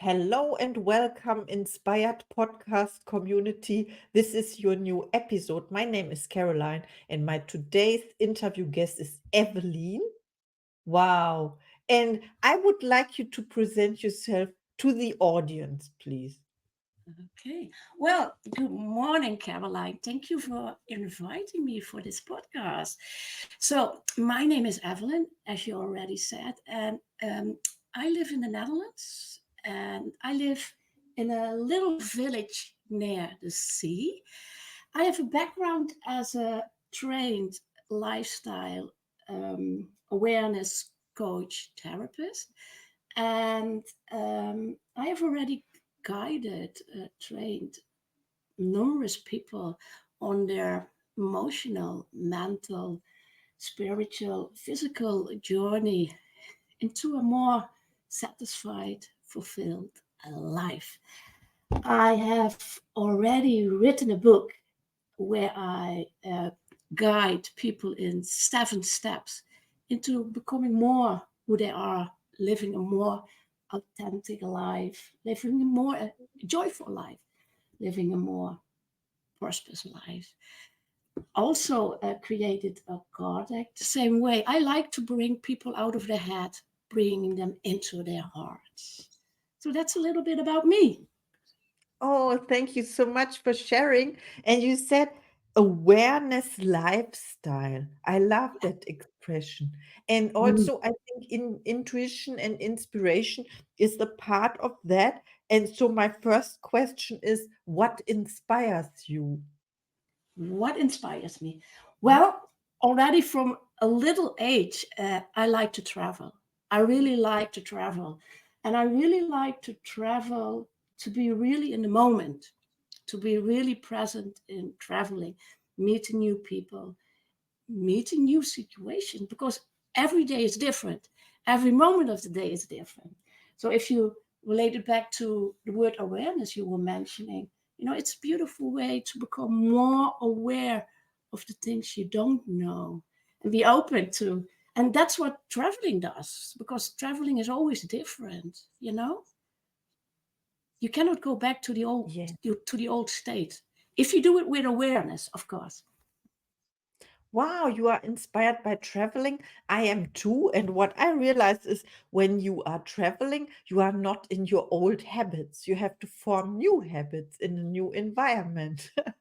Hello and welcome, inspired podcast community. This is your new episode. My name is Caroline, and my today's interview guest is Eveline. Wow. And I would like you to present yourself to the audience, please. Okay. Well, good morning, Caroline. Thank you for inviting me for this podcast. So, my name is Eveline, as you already said, and I live in the Netherlands, and I live in a little village near the sea. I have a background as a trained lifestyle awareness coach therapist, and I have already guided, trained numerous people on their emotional, mental, spiritual, physical journey into a more satisfied, fulfilled life. I have already written a book where I guide people in 7 steps into becoming more who they are, living a more authentic life, living a more joyful life, living a more prosperous life. Also created a card deck the same way. I like to bring people out of their head, bringing them into their hearts. So that's a little bit about me. Oh, thank you so much for sharing. And you said awareness lifestyle. I love that expression. And Mm. also, I think intuition and inspiration is the part of that. And so, my first question is, what inspires you? What inspires me? Well, already from a little age, I like to travel. I really like to travel. And I really like to travel to be really in the moment, to be really present in traveling, meeting new people, meeting new situations, because every day is different. Every moment of the day is different. So if you relate it back to the word awareness you were mentioning, it's a beautiful way to become more aware of the things you don't know and be open to. And that's what traveling does, because traveling is always different. You cannot go back to the old Yeah. to the old state if you do it with awareness, of course. Wow, you are inspired by traveling. I am too. And what I realized is when you are traveling, you are not in your old habits. You have to form new habits in a new environment. Yeah,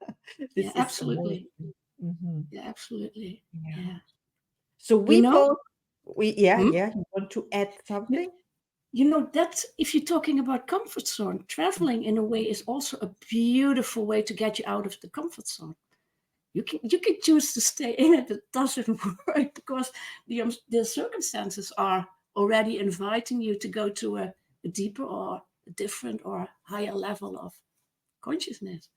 This is absolutely. amazing. Mhm. Yeah, absolutely. Yeah. Yeah. So You we know, both, yeah, hmm? yeah. You want to add you, something? that's if you're talking about comfort zone, traveling in a way is also a beautiful way to get you out of the comfort zone. You can choose to stay in it. It doesn't work because the circumstances are already inviting you to go to a deeper or a different or higher level of consciousness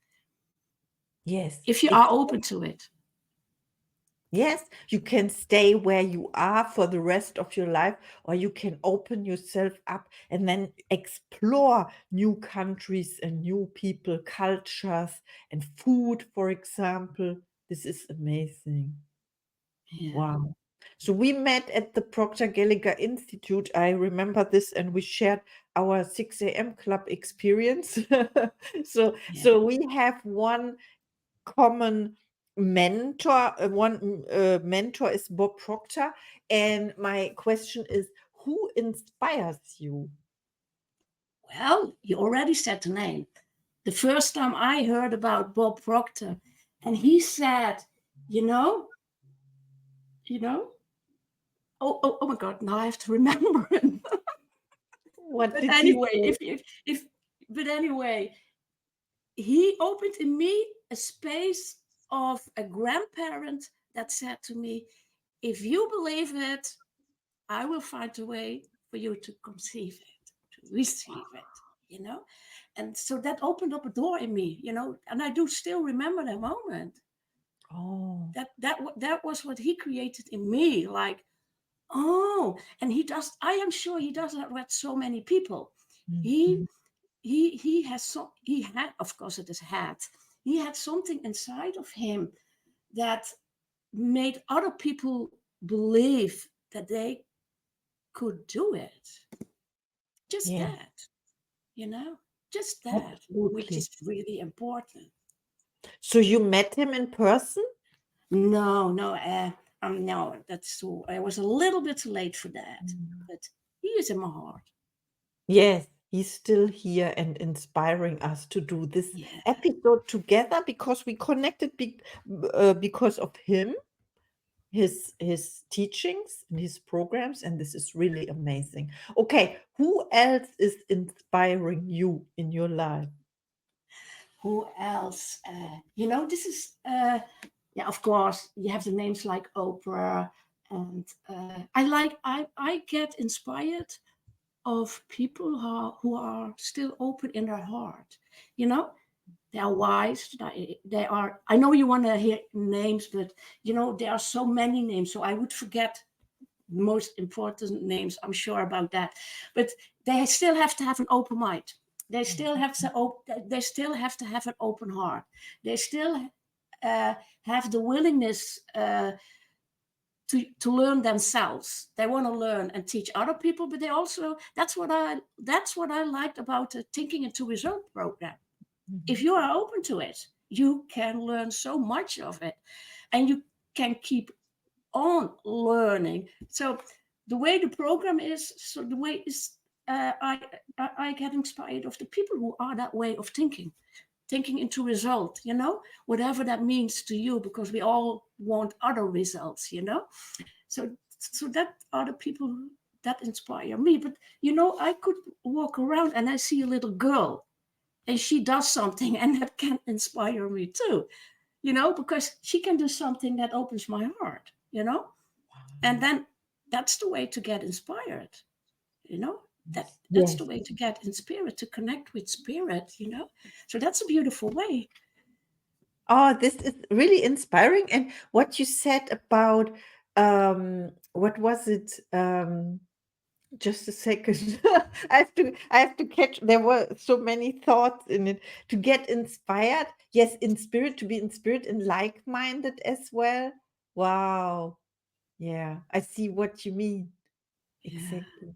Yes. if you are open to it. Yes, you can stay where you are for the rest of your life, or you can open yourself up and then explore new countries and new people, cultures, and food, for example. This is amazing. Yeah. Wow. So we met at the Proctor Gallagher Institute. I remember this, and we shared our 6 a.m. club experience. Yeah. So we have one common mentor. One mentor is Bob Proctor. And my question is, who inspires you? Well, you already said the name. The first time I heard about Bob Proctor, and he said, you know, you know, oh my God, now I have to remember him. What but did he anyway, say? if, but anyway, he opened in me a space of a grandparent that said to me, if you believe it, I will find a way for you to conceive it, to receive it. And so that opened up a door in me, and I do still remember that moment. Oh, That was what he created in me. Like, oh, and he does. I am sure he does that with so many people. He mhm. he had, of course, it is had. He had something inside of him that made other people believe that they could do it. Just Yeah. that. you know, just that, which Absolutely. is really important. So you met him in person? No, no, no, that's too, I was a little bit too late for that, Mm. but he is in my heart. Yes, he's still here and inspiring us to do this Yeah, episode together because we connected because of him, his teachings and his programs, and this is really amazing. Okay, who else is inspiring you in your life? who else? This is, yeah, of course, you have the names like Oprah, and I get inspired of people who are still open in their heart. You know, they are wise. They are. I know you want to hear names, but there are so many names, so I would forget most important names. I'm sure about that, but they still have to have an open mind. They still have to. They still have to have an open heart. They still uh, have the willingness to learn themselves. They want to learn and teach other people, but they also that's what I liked about the Thinking into Result program. If Mhm. you are open to it, you can learn so much of it, and you can keep on learning. So the way the program is, so the way is, I get inspired of the people who are that way of thinking into result, whatever that means to you, because we all want other results. So that are the people that inspire me. But I could walk around and I see a little girl and she does something and that can inspire me too, because she can do something that opens my heart. And then that's the way to get inspired, you know that's the Yes. way to get inspired, to connect with spirit. So that's a beautiful way. Oh, this is really inspiring. And what you said about what was it? Just a second. I have to catch. There were so many thoughts in it. To get inspired. Yes, in spirit, to be in spirit and like-minded as well. Wow. Yeah, I see what you mean. Yeah. Exactly.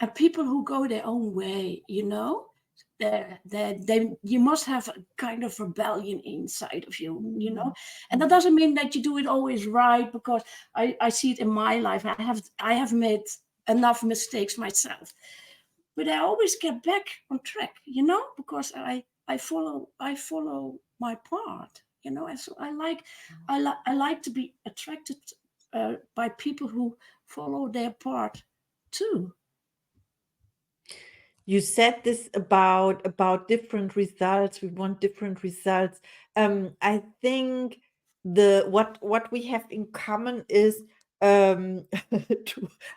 And people who go their own way, you must have a kind of rebellion inside of you. Mm, And that mm, doesn't mean that you do it always right, because I see it in my life. I have made enough mistakes myself, but I always get back on track, because I follow my part, and so I like to be attracted by people who follow their part too. You said this about different results. We want different results. I think the what we have in common is to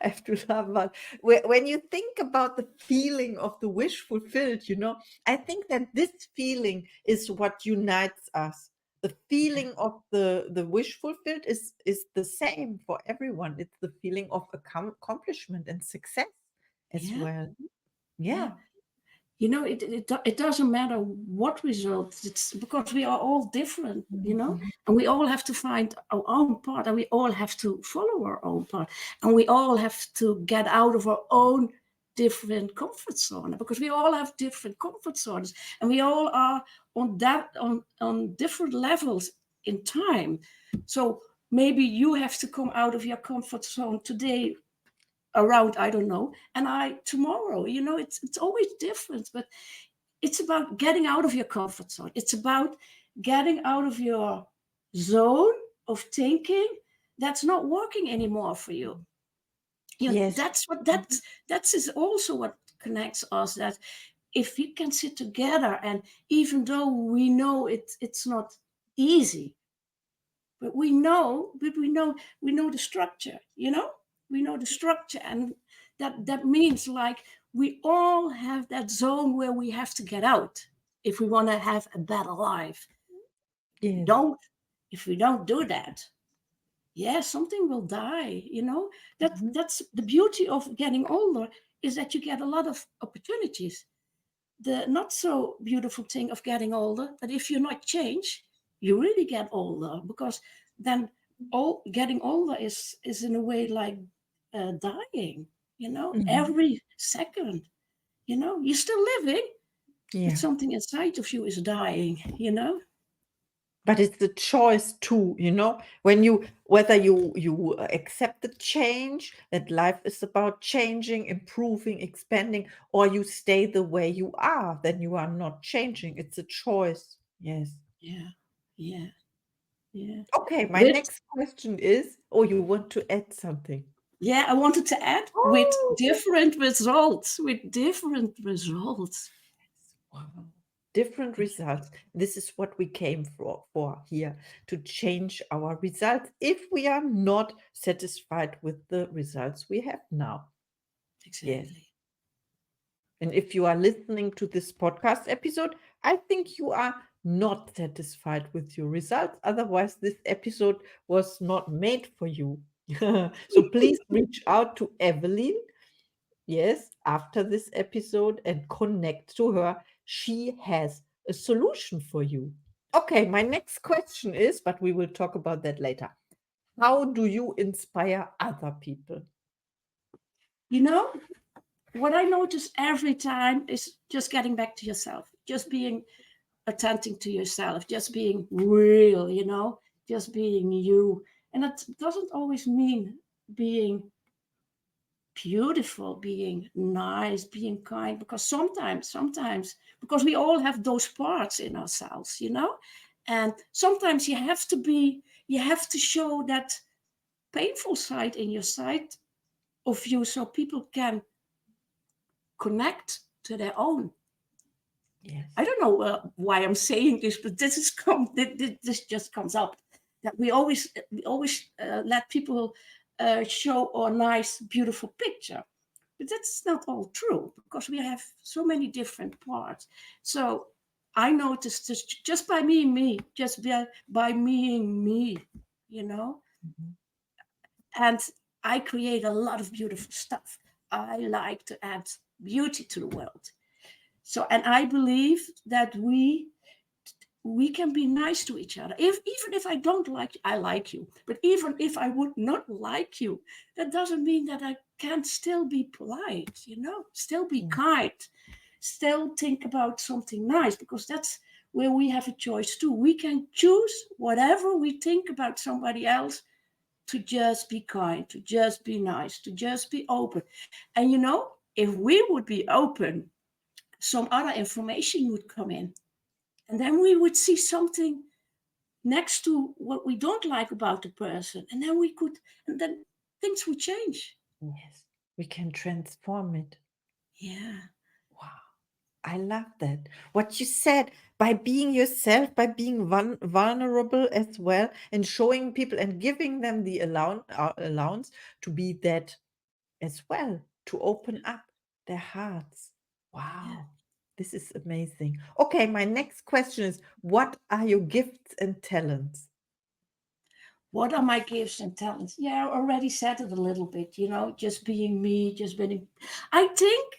I have to laugh about when you think about the feeling of the wish fulfilled, I think that this feeling is what unites us. The feeling of the wish fulfilled is the same for everyone. It's the feeling of accomplishment and success as Yeah, well. yeah. Yeah. It doesn't matter what results. It's because we are all different, Mhm. and we all have to find our own part, and we all have to follow our own part, and we all have to get out of our own different comfort zone, because we all have different comfort zones, and we all are on different levels in time. So maybe you have to come out of your comfort zone today, around, I don't know, and I tomorrow. It's always different, but it's about getting out of your comfort zone. It's about getting out of your zone of thinking that's not working anymore for you. Yes. That's what Mhm. that's is also what connects us. That if we can sit together, and even though we know it's not easy, but we know the structure. We know the structure, and that means, like, we all have that zone where we have to get out if we want to have a better life. If we Yes. don't, if we don't do that, yeah, something will die. Mhm. That's the beauty of getting older, is that you get a lot of opportunities. The not so beautiful thing of getting older, that if you're not changed, you really get older, because then getting older is in a way like dying, Mhm. every second. You're still living, but Yeah. something inside of you is dying. But it's the choice too, when whether you accept the change, that life is about changing, improving, expanding, or you stay the way you are, then you are not changing. It's a choice. Yes. Yeah, yeah, yeah. Okay, my With next question is, oh, you want to add something? Yeah, I wanted to add with Oh, different results, with different results. wow. Different results. This is what we came for here, to change our results if we are not satisfied with the results we have now. Yes. Exactly. And if you are listening to this podcast episode, I think you are not satisfied with your results. Otherwise, this episode was not made for you. So please reach out to Eveline, yes, after this episode and connect to her. She has a solution for you. Okay, my next question is, but we will talk about that later. How do you inspire other people? You know, what I notice every time is just getting back to yourself, just being attentive to yourself, just being real, just being you. And that doesn't always mean being beautiful, being nice, being kind, because sometimes, because we all have those parts in ourselves. And sometimes you have to show that painful side in your side of you so people can connect to their own. Yes. I don't know why I'm saying this, but this just comes up that we always let people show a nice, beautiful picture, but that's not all true because we have so many different parts. So I noticed this just by being me, just by being me, you know, Mhm. and I create a lot of beautiful stuff. I like to add beauty to the world. So, and I believe that we can be nice to each other. Even if I don't like you, I like you. But even if I would not like you, that doesn't mean that I can't still be polite, still be Yeah. kind, still think about something nice, because that's where we have a choice too. We can choose whatever we think about somebody else to just be kind, to just be nice, to just be open. And if we would be open, some other information would come in. And then we would see something next to what we don't like about the person. And then things would change. Yes. We can transform it. Yeah. Wow. I love that. What you said, by being yourself, by being vulnerable as well, and showing people and giving them the allowance to be that as well, to open up their hearts. Yeah. Wow. This is amazing. Okay, my next question is, what are your gifts and talents? What are my gifts and talents? Yeah, I already said it a little bit, just being me, just being. I think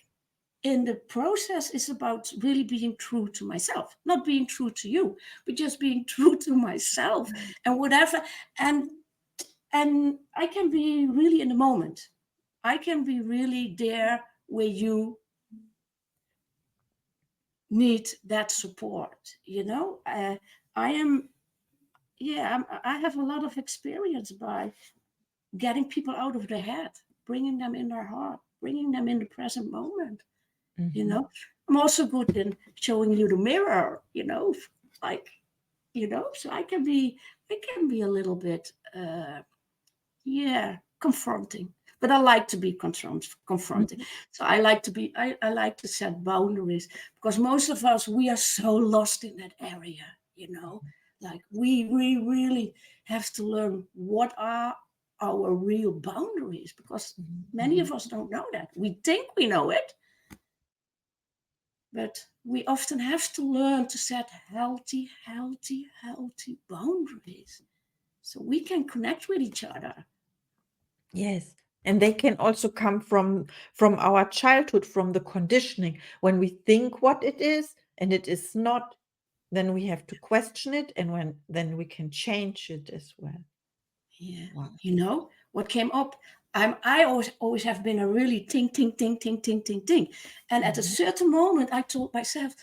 in the process is about really being true to myself, not being true to you, but just being true to myself and whatever. And and I can be really in the moment. I can be really there where you need that support. I am, yeah, I have a lot of experience by getting people out of their head, bringing them in their heart, bringing them in the present moment. you Mhm. know I'm also good in showing you the mirror, like, so I can be a little bit yeah, confronting, but I like to be confronting. Mhm. So I like to set boundaries, because most of us, we are so lost in that area. Like, we really have to learn what are our real boundaries, because Mhm. many Mhm. of us don't know that. We think we know it, but we often have to learn to set healthy boundaries so we can connect with each other. Yes. And they can also come from our childhood, from the conditioning. When we think what it is and it is not, then we have to question it, and then we can change it as well. Yeah. Wow. What came up? I always have been a really think. And at a Mhm. certain moment, I told myself,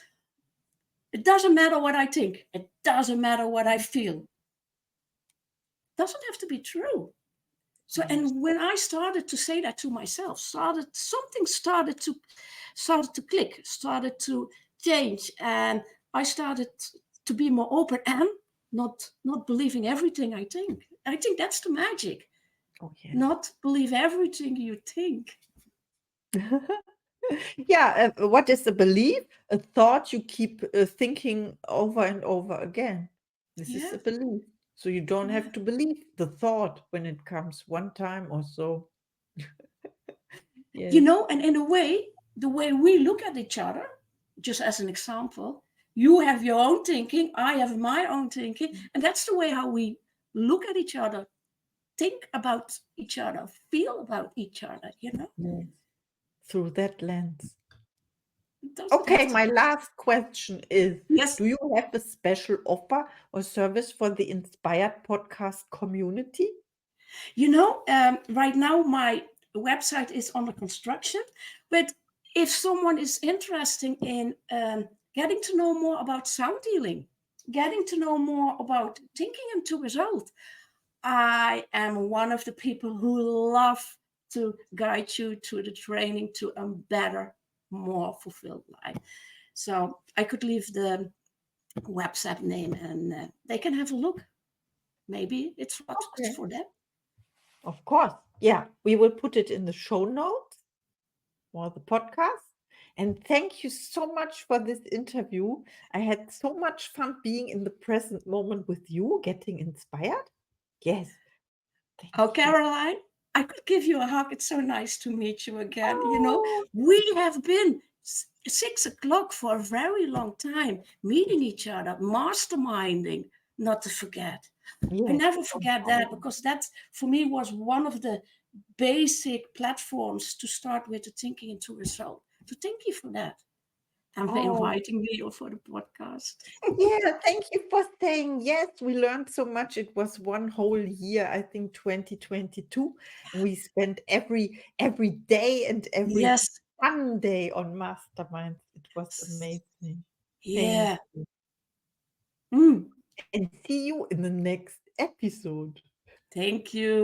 it doesn't matter what I think. It doesn't matter what I feel. Doesn't have to be true. So, Yes. and when I started to say that to myself, something started to click, started to change, and I started to be more open and not believing everything I think. I think that's the magic. Oh, yes. Not believe everything you think. Yeah, what is a belief? A thought you keep thinking over and over again. This is Yeah, a belief. So you don't yeah. have to believe the thought when it comes one time or so. You Yes. know, and in a way, the way we look at each other, just as an example, you have your own thinking, I have my own thinking, and that's the way how we look at each other, think about each other, feel about each other, you know? Yes. Through that lens. It doesn't Okay, have to my be. last question is, Yes. do you have a special offer or service for the Inspired podcast community? You know, right now my website is under construction, but if someone is interested in getting to know more about sound healing, getting to know more about thinking into result, I am one of the people who love to guide you to the training to a better, more fulfilled life. So I could leave the website name and they can have a look. Maybe it's Okay. for them. Of course. Yeah, we will put it in the show notes for the podcast. And thank you so much for this interview. I had so much fun being in the present moment with you, getting inspired. Yes, thank Oh, you. Caroline, I could give you a hug. It's so nice to meet you again. You know, Oh, we have been 6 o'clock for a very long time, meeting each other, masterminding, not to forget. I yes. never forget that because that, for me, was one of the basic platforms to start with the thinking into result. So thank you for that and for Oh, inviting me for the podcast. yeah, thank you for saying yes. We learned so much. It was one whole year, I think 2022, and we spent every day and every Yes. fun day on masterminds. It was amazing. Thank Yeah. you. Mm. And see you in the next episode. Thank you.